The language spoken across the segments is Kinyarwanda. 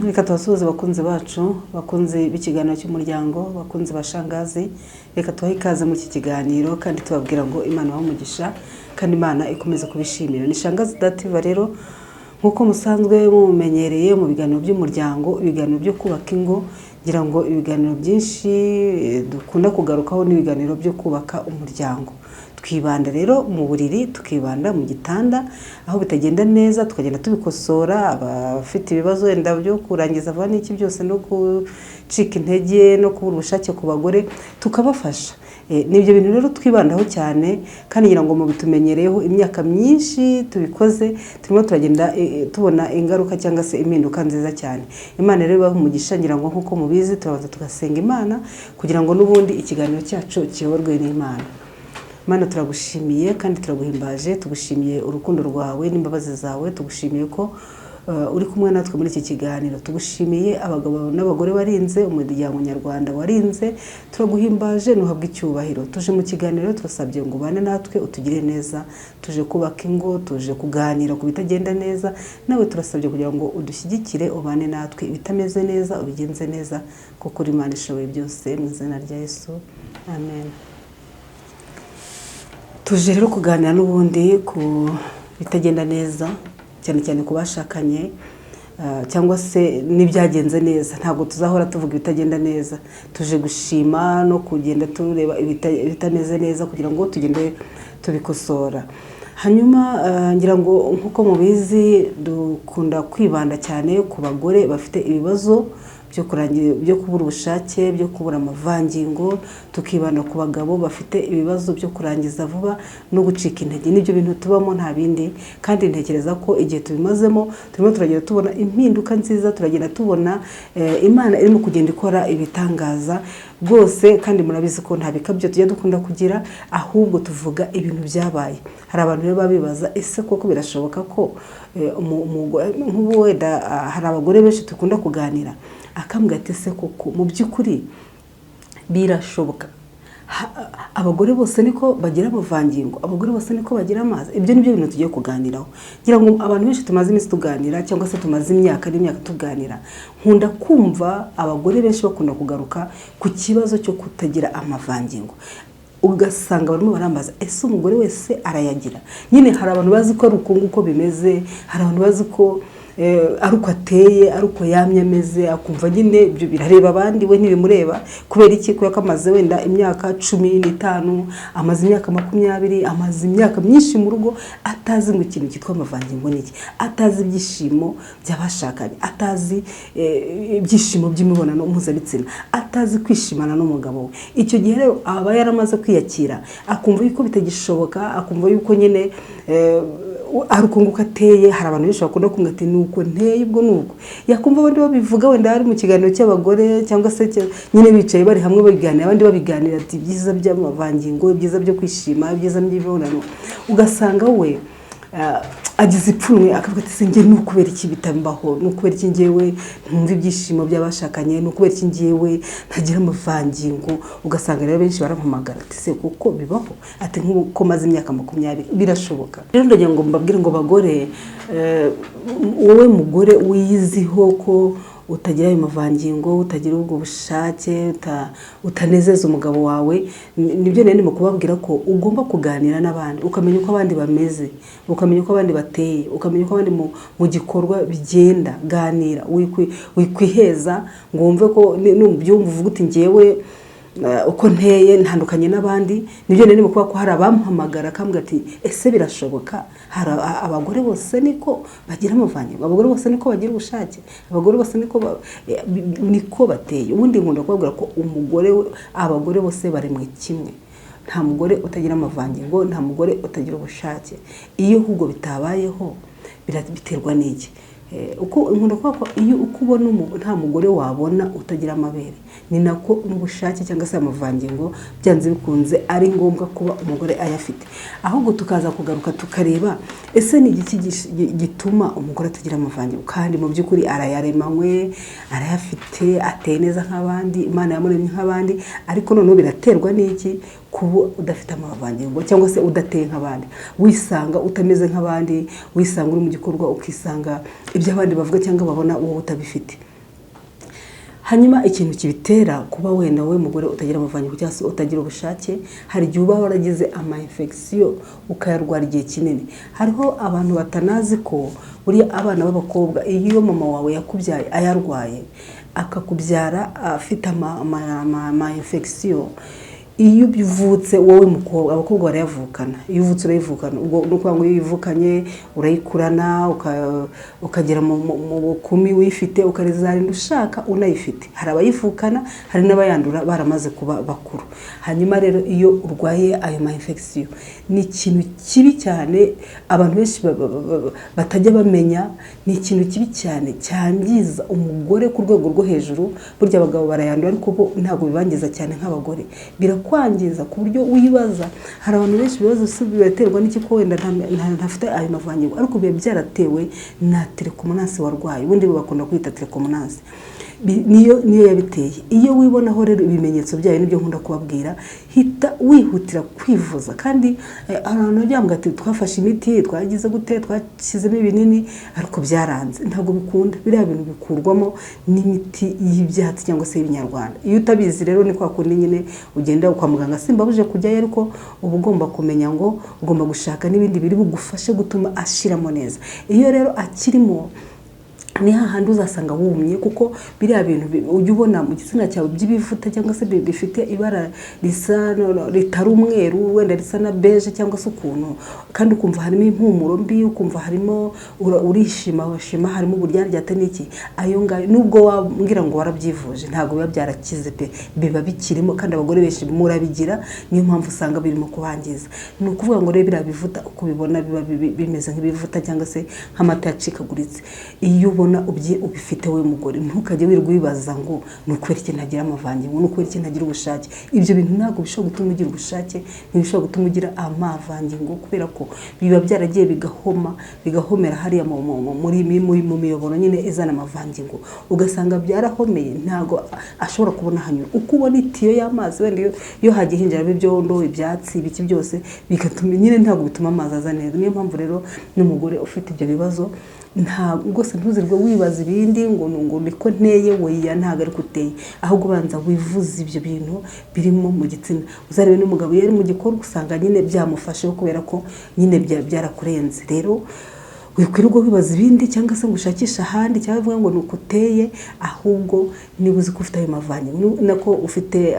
Reka tubasuhuze bakunzi bacu, bakunzi b'ikiganiro cy'umuryango, bakunzi bashangazi. Reka tubahe ikaze muri iki kiganiro kandi tubabwira ngo Imana umugisha kandi Imana ikomeze kubishimira. Ni Shangazi Dativa rero nkuko musanzwe mumenyereye mu biganiro by'umuryango, ibiganiro byo kubaka ingo, ngira ngo ibiganiro byinshi dukunda kugarukaho n'ibiganiro byo kubaka umuryango. Twibanda rero mu buriri, tukibanda mu gitanda aho bitagenda neza, tukagenda tubikosora. Abafite ibibazo wenda byo kurangiza vuba n'iki byose no gucika intege no kubura ubushake ku bagore tukabafasha. Nibyo bintu rero twibandaho cyane kandi ngira ngo mu bitumenyereyeho imyaka myinshi tubikoze, turimo turagenda tubona ingaruka cyangwa se impinduka nziza cyane. Imana rero ibahe umugisha, ngira ngo nkuko mubizi turabanza tugasenga Imana kugira ngo n'ubundi ikiganiro cyacu kiyoborwe n'Imana. Mana turagushimiye kandi turaguhimbaje, tugushimiye urukundo rwawe n'imbabazi zawe, tugushimiye ko uri kumwe natwe muri iki kiganiro. Tugushimiye abagabo n'abagore barinze, umuryango nyarwanda warinze, turaguhimbaje nuhabwe icyubahiro. Tuje mu kiganiro turasabye ngo bane natwe utugire neza, tuje kubaka ingo, tuje kuganira ku bitagenda neza, nawe turasabye kugira ngo udushyigikire, ubane natwe, ibitameze neza ubigenze neza, kuko uri Imana ishoboye byose, mu izina rya Yesu, amen. Tuje rero kuganira n'ubundi ku bitagenda neza, cyane cyane ku bashakanye cyangwa se n'ibyagenze neza. Ntabwo tuzahora tuvuga ibitagenda neza, tuje gushima no kugenda tureba ibitameze neza kugira ngo tugende tubikosora. Hanyuma ngira ngo nkuko mubizi dukunda kwibanda cyane ku bagore bafite ibibazo byo kubura ubushake, byo kubura amavangingo, tukibanda ku bagabo bafite ibibazo byo kurangiza vuba no gucika intege. Nibyo bintu tubamo nta bindi, kandi ntekereza ko igihe tubimazemo turimo turagenda tubona impinduka nziza, turagenda tubona Imana irimo kugenda ikora ibitangaza bwose. Kandi murabizi ko nta bikabyo tujya dukunda kugira, ahubwo tuvuga ibintu byabaye. Hari abantu rero babibaza, ese koko birashoboka ko nk'ubu wenda hari abagore benshi dukunda kuganira akambwira ati ese koko mu by'ukuri birashoboka? Abagore bose niko bagira amavangingo, abagore bose niko bagira amazi? Ibyo nibyo bintu tugiye kuganiraho. Ngira ngo abantu benshi tumaze iminsi tuganira cyangwa se tumaze imyaka n'imyaka tuganira, nkunda kumva abagore benshi bakunda kugaruka ku kibazo cyo kutagira amavangingo. Ugasanga barimo barambaza, ese umugore wese arayagira? Nyine hari abantu bazi ko ari uko bimeze, hari abantu bazi ko ari uko ateye, ari uko yamye ameze, akumva nyine ibyo birareba abandi, we ntibimureba. Kubera iki? Kubera ko amaze wenda imyaka 15, amaze imyaka 20, amaze imyaka myinshi mu rugo, atazi ngo ikintu cyitwa amavangingo n'iki, atazi ibyishimo by'abashakanye, atazi ibyishimo by'imibonano mpuzabitsina, atazi kwishimana n'umugabo we. Icyo gihe rero aba yaramaze kwiyakira, akumva yuko bitagishoboka, akumva yuko nyine ari uko nguko ateye. Hari abantu benshi bakunda kumva ati nuko nteye, ubwo nuko yakumva abandi babivuga wenda ari mu kiganiro cy'abagore cyangwa se nyine bicaye bari hamwe babiganira, abandi babiganira ati byiza by'amavangingo, byiza byo kwishima, byiza by'imibonano. Ugasanga we agize ipfunwe akavuga ati singe n'ukubera iki bitambaho, n'ukubera iki ngewe ntumva ibyishimo by'abashakanye, n'ukubera iki ngewe ntagira amavangingo. Ugasanga rero benshi barampamagara ati se kuko bibaho? Ati nk'uko maze imyaka 20 birashoboka? Rero ndagira ngo mbabwire ngo bagore, wowe mugore wiyiziho ko utagira ayo mavangingo, utagira ubwo bushake, utanezeza umugabo wawe, nibyo nene mu kubabwira ko ugomba kuganira n'abandi, ukamenya uko abandi bameze, ukamenya uko abandi bateye, ukamenya uko abandi mu gikorwa bigenda. Ganira, wikwiheza ngo wumve ko nubyumva uvuga uti ngewe uko nteye ntandukanye n'abandi. Nibyo nene mu kuba ko hari abampamagara akambwira ati ese birashoboka? Hari abagore bose niko bagira amavangingo, abagore bose niko bagira ubushake, abagore bose niko bateye. Ubundi nkunda kubabwira ko abagore bose baremwe kimwe. Nta mugore utagira amavangingo, nta mugore utagira ubushake. Iyo ahubwo bitabayeho biterwa n'iki? Uko nkunda kuvuga ko iyo ukubona nta mugore wabona utagira amabere, ni nako n'ubushake cyangwa se amavangingo byanze bikunze ari ngombwa kuba umugore ayafite. Ahubwo tukaza kugaruka tukareba ese ni igiki gituma umugore atagira amavangingo, kandi mu by'ukuri arayaremanywe, arayafite, ateye neza nk'abandi, Imana yamuremye nk'abandi, ariko noneho biraterwa n'iki? Kuba udafite amavangingo cyangwa se udateye nk'abandi, wisanga utameze nk'abandi, wisanga uri mu gikorwa ukisanga ibyo abandi bavuga cyangwa babona wowe utabifite. hanyuma ikintu kibitera kuba wenda wowe mugore utagira amavangingo cyangwa se utagira ubushake, hari igihe uba waragize ama infection ukayarwara igihe kinini. Hariho abantu batanazi ko buriya abana b'abakobwa iyo mama wawe yakubyaye ayarwaye akakubyara afite ama infection, iyo bivutse wowe mukobwa, abakobwa barayavukana, iyo uvutse urayivukana, ubwo nuko ngo iyo yivukanye urayikurana ukagera mu bukumi wifite ukarizarinda ushaka unayifite. Hari abayivukana, hari n'abayandura baramaze kuba bakuru. Hanyuma rero iyo urwaye ayo ma infection ni ikintu kibi cyane, abantu benshi batajya bamenya, ni ikintu kibi cyane cyangiza umugore ku rwego rwo hejuru. Burya abagabo barayandura ariko bo ntabwo bibangiza cyane nk'abagore, kwangiza ku buryo wibaza. Hari abantu benshi bibaza se biraterwa n'iki ko wenda ntafite ayo mavangingo, ariko biba byaratewe na telekomunasi warwaye. Ubundi bakunda kwita telekomunasi, niyo yabiteye. Iyo wibonaho rero ibimenyetso byayo, nibyo nkunda kubabwira, hita wihutira kwivuza. Kandi abantu byambwa ati twafashe imiti, twagize gute, twashyizemo ibinini, ariko byaranze. Ntabwo bikunda, biriya bintu bikurwamo n'imiti y'ibyatsi cyangwa se y'ibinyarwanda. Iyo utabizi rero ni kwa kundi nyine ugenda kwa muganga, simbabuje kujyayo, ariko uba ugomba kumenya ngo ugomba gushaka n'ibindi biri bugufashe gutuma ashiramo neza. Iyo rero akirimo ni hahandi uzasanga wumye, kuko biriya bintu ujya ubona mu gitsina cyawe by'ibivuta cyangwa se bifite ibara risa ritari umweru, wenda risa na beige cyangwa se ukuntu, kandi ukumva harimo impumuro mbi, ukumva harimo urishima washima, harimo uburyaryate n'iki. Ayo ngayo nubwo wambwira ngo warabyivuje, ntabwo biba byarakize pe, biba bikirimo. Kandi abagore benshi murabigira, niyo mpamvu usanga birimo kubangiza. Ni ukuvuga ngo rero biriya bivuta uko bibona biba bimeze nk'ibivuta cyangwa se nk'amata yacikaguritse. Iyo ubona ubifite we mugore, ntukajye wirirwa wibaza ngo nukubera iki ntagira amavangingo, nukubera iki ntagira ubushake. Ibyo bintu ntabwo bishobora gutuma ugira ubushake, ntibishobora gutuma ugira amavangingo, kubera ko biba byaragiye bigahomera hariya mu miyoboro nyine izana amavangingo, ugasanga byarahomeye, ntabwo ashobora kubona hanyura. Uko ubona itiyo y'amazi, wenda iyo hagiye hinjiramo ibyondo, ibyatsi, ibiki byose, bigatuma nyine ntabwo bituma amazi aza neza. Niyo mpamvu rero n'umugore ufite ibyo bibazo, ntabwo rwose ntuzirwe wibaza ibindi ngo niko nteye, weya ntabwo ari kuteye, ahubwo banza wivuze ibyo bintu birimo mu gitsina. Uzarebe n'umugabo yari mu gikorwa usanga nyine byamufasheho, kubera ko nyine byarakurenze. Rero wikwirirwa wibaza ibindi cyangwa se ngo ushakisha ahandi cyangwa uvuga ngo nuko uteye, ahubwo niba uzi ko ufite ayo mavangingo, nako ufite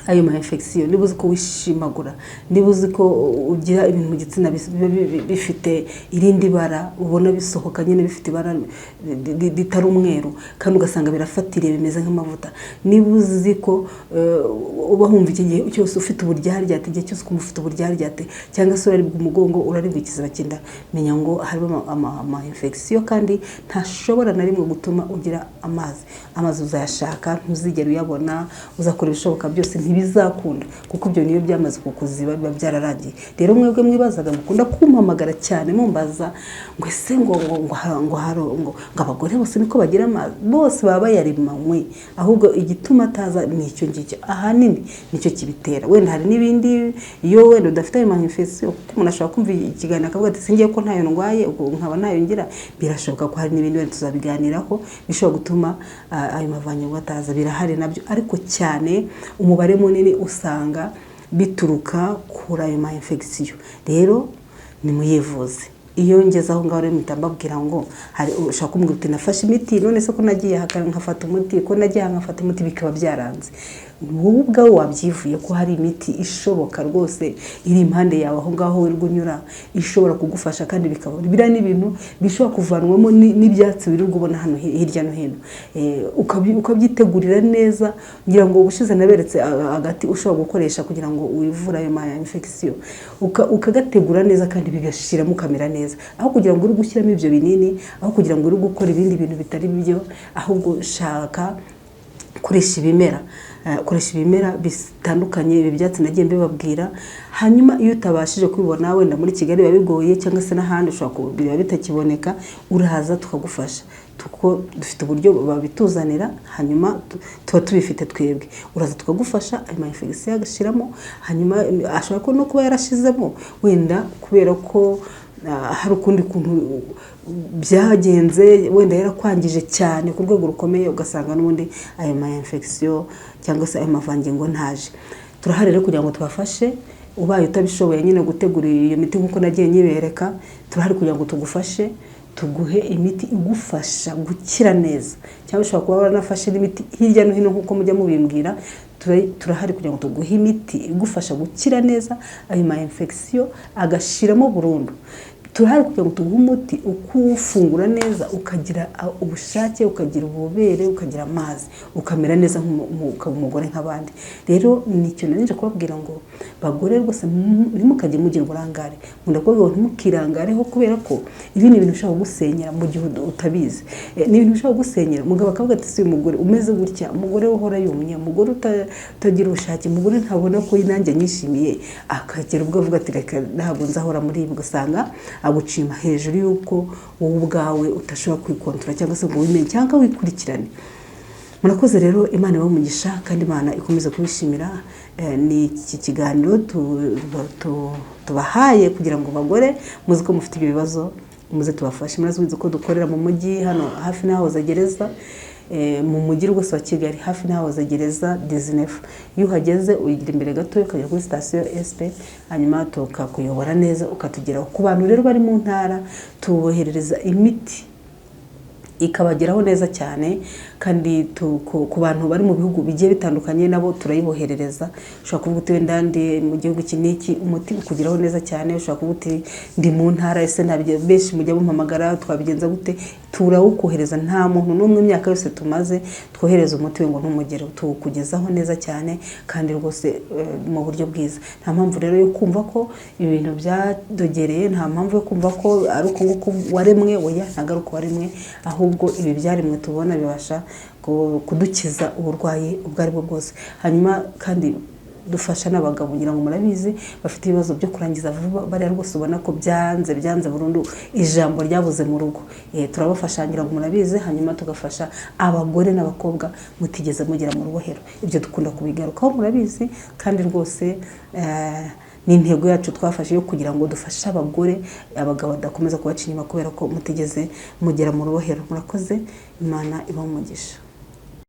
ayo ma infection, niba uzi ko wishimagura, niba uzi ko ugira ibintu mu gitsina bifite irindi bara, ubona bisohoka nyine bifite ibara ritari umweru, kandi ugasanga birafatiriye bimeze nk'amavuta, niba uzi ko uba humva iki gihe cyose ufite uburyaryate, igihe cyose ukumva ufite uburyaryate, cyangwa se uraribwa umugongo, uraribwa ikiziba cy'inda, menya ngo harimo ama infection, kandi ntashobora na rimwe gutuma ugira amazi uzayashaka, ntuzigera uyabona, uzakora ibishoboka byose bizakunda, kuko ibyo niyo byamaze kukuziba, biba byararangiye. Rero mwebwe mwibazaga mukunda kumpamagara cyane mumbaza ngo ese ngo abagore bose niko bagira amazi, bose baba bayarimanywe, ahubwo igituma ataza nicyo ngicyo, ahanini nicyo kibitera. Wenda hari n'ibindi, iyo wenda udafite ayo infection, kuko umuntu ashobora kumva ikiganiro akavuga ati singiye ko ntayo ndwaye, ubwo nkaba ntayo ngira, birashoboka ko hari n'ibindi wenda tuzabiganiraho bishobora gutuma ayo mavangingo ataza. Birahari nabyo, ariko cyane umubare munini usanga bituruka kuri ayo ma infection. Rero nimuyivuze. Iyo ngeze aho ngaho rero mbabwira ngo hari ushaka kumbwira uti nafashe imiti, none se ko nagiye nkafata umuti, ko nagiye nkafata umuti bikaba byaranze, wowe ubwawe wabyivuye ko hari imiti ishoboka rwose iri impande yawe aho ngaho wirirwa unyura, ishobora kugufasha, kandi bikaba biriya n'ibintu bishobora kuvanwamo n'ibyatsi wirirwa ubona hano hirya no hino, ukabyitegurira neza. Ngira ngo ubushize naberetse agati ushobora gukoresha kugira ngo wivure ayo ma infection, ukagategura neza kandi bigashiramo kamera neza, aho kugira ngo uri gushyiramo ibyo binini, aho kugira ngo uri gukora ibindi bintu bitari byo, ahubwo shaka koresha ibimera bitandukanye, ibi byatsi nagiye mbibabwira. Hanyuma iyo utabashije kubibona wenda muri Kigali biba bigoye, cyangwa se n'ahandi ushobora biba bitakiboneka, uraza tukagufasha, tuko dufite uburyo babituzanira, hanyuma tuba tubifite twebwe, uraza tukagufasha ayo ma infection agashiramo. Hanyuma ashobora ko no kuba yarashizemo, wenda kubera ko hari ukundi kuntu byagenze wenda yarakwangije cyane ku rwego rukomeye ugasanga n'ubundi ayo ma infection cyangwa se ayo mavangingo ntaje. Turahari rero kugira ngo tubafashe, ubaye utabishoboye nyine gutegura iyo miti nk'uko nagiye nyibereka, turahari kugira ngo tugufashe, tuguhe imiti igufasha gukira neza, cyangwa ushobora kuba waranafashe n'imiti hirya no hino nk'uko mujya mubimbwira. Turahari kugira ngo tuguhe imiti igufasha gukira neza ayo ma infection agashiramo burundu. Turahari kugira ngo tuguhe umuti ukufungura neza, ukagira ubushake, ukagira ububere, ukagira amazi, ukamera neza nk'umugore nk'abandi. Rero ni cyo nanje kubabwira ngo bagore rwose ntimukajye mugira uburangare, ndakubwira ngo ntimukirangareho, kubera ko ibi ni ibintu bishobora gusenyera mu gihe utabizi. Ni ibintu bishobora gusenyera. Umugabo akavuga ati si umugore umeze gutya, umugore uhora yumye, umugore utagira ubushake, umugore ntabona ko nanjye nyishimiye, akagera ubwo avuga ati reka ntabwo nzahora muri ibi, ugasanga agucima hejuru yuko wowe ubwawe utashobora kwikontora cyangwa se ngo wimenye cyangwa wikurikirane. Murakoze rero, Imana ibamugisha kandi Imana ikomeze kubishimira. Ni iki kiganiro tubahaye kugira ngo bagore muzi ko mufite ibyo bibazo muze tubafashe. Murazi ko dukorera mu mujyi hano hafi n'ahoza gereza, mu mujyi rwose wa Kigali hafi n'ahoza gereza 19. Iyo uhageze uyigira imbere gato ukajya kuri station SP, hanyuma tukakuyobora neza ukatugeraho. Ku bantu rero bari mu ntara tuboherereza imiti ikabageraho neza cyane, kandi ku bantu bari mu bihugu bigiye bitandukanye nabo turayiboherereza. Ushobora kuvuga uti wenda ndi mu gihugu iki n'iki, umuti ukugeraho neza cyane. Ushobora kuvuga uti ndi mu ntara, ese nabyo benshi mujya mumpamagara, twabigenza gute? Turawukohereza. Nta muntu n'umwe imyaka yose tumaze twohereza umuti we ngo ntumugere, tuwukugezaho neza cyane kandi rwose mu buryo bwiza. Nta mpamvu rero yo kumva ko ibintu byadogereye, nta mpamvu yo kumva ko ari uko nguko waremwe. Oya, ntabwo ari uko waremwe, ahubwo ibi byarimwe tubona bibasha kudukiza uburwayi ubwo ari bwo bwose. Hanyuma kandi dufasha n'abagabo, ngira ngo murabizi, bafite ibibazo byo kurangiza vuba, bari rwose ubona ko byanze burundu, ijambo ryabuze mu rugo. Turabafasha, ngira ngo murabizi. Hanyuma tugafasha abagore n'abakobwa mutigeze mugera mu rubohero. Ibyo dukunda kubigarukaho, murabizi, kandi rwose ni intego yacu twafashe yo kugira ngo dufashe abagore, abagabo badakomeza kubaca inyuma kubera ko mutigeze mugera mu rubohero. Murakoze, Imana ibamugisha.